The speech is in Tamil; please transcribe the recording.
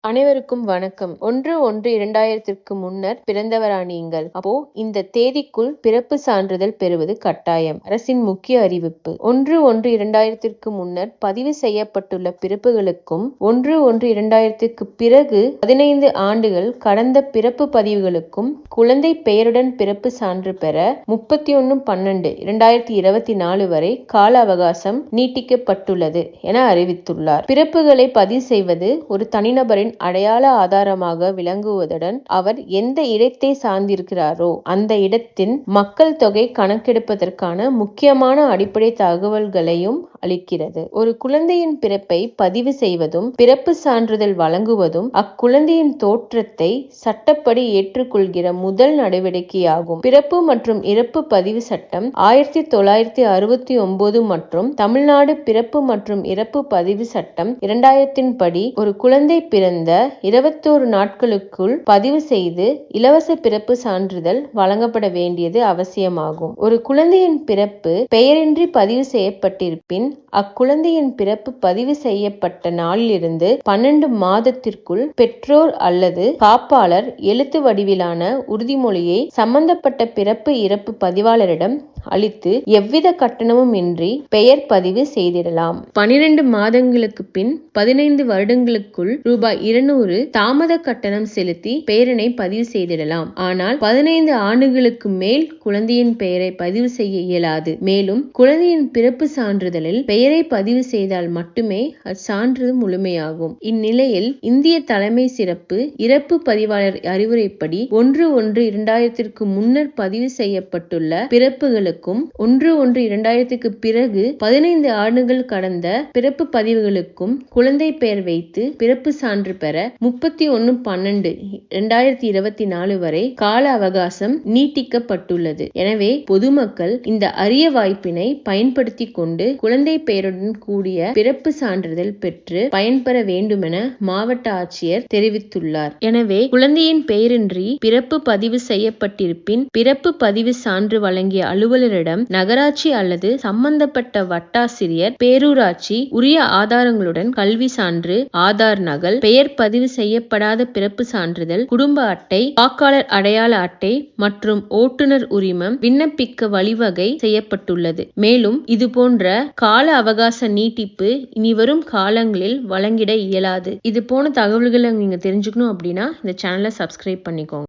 அனைவருக்கும் வணக்கம். 1/1/2000 முன்னர் பிறந்தவரா நீங்கள்? அப்போ இந்த தேதிக்குள் பிறப்பு சான்றிதழ் பெறுவது கட்டாயம். அரசின் முக்கிய அறிவிப்பு. 1/1/2000 முன்னர் பதிவு செய்யப்பட்டுள்ள பிறப்புகளுக்கும் 1/1/2000 பிறகு 15 ஆண்டுகள் கடந்த பிறப்பு பதிவுகளுக்கும் குழந்தை பெயருடன் பிறப்பு சான்று பெற 31/12/2024 வரை கால அவகாசம் நீட்டிக்கப்பட்டுள்ளது என அறிவித்துள்ளார். பிறப்புகளை பதிவு செய்வது ஒரு தனிநபரின் அடையாள ஆதாரமாக விளங்குவதுடன் அவர் எந்த இடத்தை சார்ந்திருக்கிறாரோ அந்த இடத்தின் மக்கள் தொகை கணக்கெடுப்பதற்கான முக்கியமான அடிப்படை தகவல்களையும் அளிக்கிறது. ஒரு குழந்தையின் பிறப்பை பதிவு செய்வதும் பிறப்பு சான்றிதழ் வழங்குவதும் அக்குழந்தையின் தோற்றத்தை சட்டப்படி ஏற்றுக்கொள்கிற முதல் நடவடிக்கையாகும். பிறப்பு மற்றும் இறப்பு பதிவு சட்டம் 1969 மற்றும் தமிழ்நாடு பிறப்பு மற்றும் இறப்பு பதிவு சட்டம் 2000 படி ஒரு குழந்தை பிறந்த 21 நாட்களுக்குள் பதிவு செய்து இலவச பிறப்பு சான்றிதழ் வழங்கப்பட வேண்டியது அவசியமாகும். ஒரு குழந்தையின் பிறப்பு பெயரின்றி பதிவு செய்யப்பட்டிருப்பின் அக்குழந்தையின் பிறப்பு பதிவு செய்யப்பட்ட நாளிலிருந்து 12 மாதத்திற்குள் பெற்றோர் அல்லது காப்பாளர் எழுத்து வடிவிலான உறுதிமொழியை சம்பந்தப்பட்ட பிறப்பு இறப்பு பதிவாளரிடம் அளித்து எவ்வித கட்டணமும் இன்றி பெயர் பதிவு செய்திடலாம். 12 மாதங்களுக்கு பின் 15 வருடங்களுக்குள் ரூபாய் 200 தாமத கட்டணம் செலுத்தி பெயரினை பதிவு செய்திடலாம். ஆனால் 15 ஆண்டுகளுக்கு மேல் குழந்தையின் பெயரை பதிவு செய்ய இயலாது. மேலும் குழந்தையின் பிறப்பு சான்றிதழில் பெயரை பதிவு செய்தால் மட்டுமே அச்சான்று முழுமையாகும். இந்நிலையில் இந்திய தலைமை சிறப்பு இறப்பு பதிவாளர் அறிவுரைப்படி 1/1/2000 முன்னர் பதிவு செய்யப்பட்டுள்ள பிறப்புகளுக்கும் 1/1/2000 பிறகு 15 ஆண்டுகள் கடந்த பிறப்பு பதிவுகளுக்கும் குழந்தை பெயர் வைத்து பிறப்பு சான்று பெற 31/12/2024 வரை கால அவகாசம் நீட்டிக்கப்பட்டுள்ளது. எனவே பொதுமக்கள் இந்த அரிய வாய்ப்பினை பயன்படுத்தி கொண்டு குழந்தை பெயருடன் கூடிய பிறப்பு சான்றிதழ் பெற்று பயன்பெற வேண்டுமென மாவட்ட ஆட்சியர் தெரிவித்துள்ளார். எனவே குழந்தையின் பெயரின்றி பிறப்பு பதிவு செய்யப்பட்டிருப்பின் பிறப்பு பதிவு சான்று வழங்கிய அலுவலரிடம் நகராட்சி அல்லது சம்பந்தப்பட்ட வட்டாட்சியர் பேரூராட்சி உரிய ஆதாரங்களுடன் கல்வி சான்று, ஆதார் நகல், பெயர் பதிவு செய்யப்படாத பிறப்பு சான்றிதழ், குடும்ப அட்டை, வாக்காளர் அடையாள அட்டை மற்றும் ஓட்டுநர் உரிமம் விண்ணப்பிக்க வழிவகை செய்யப்பட்டுள்ளது. மேலும் இதுபோன்ற கால அவகாச நீட்டிப்பு இனிவரும் காலங்களில் வழங்கிட இயலாது. இது போன தகவல்களை நீங்க தெரிஞ்சுக்கணும் அப்படின்னா இந்த சேனலை சப்ஸ்கிரைப் பண்ணிக்கோங்க.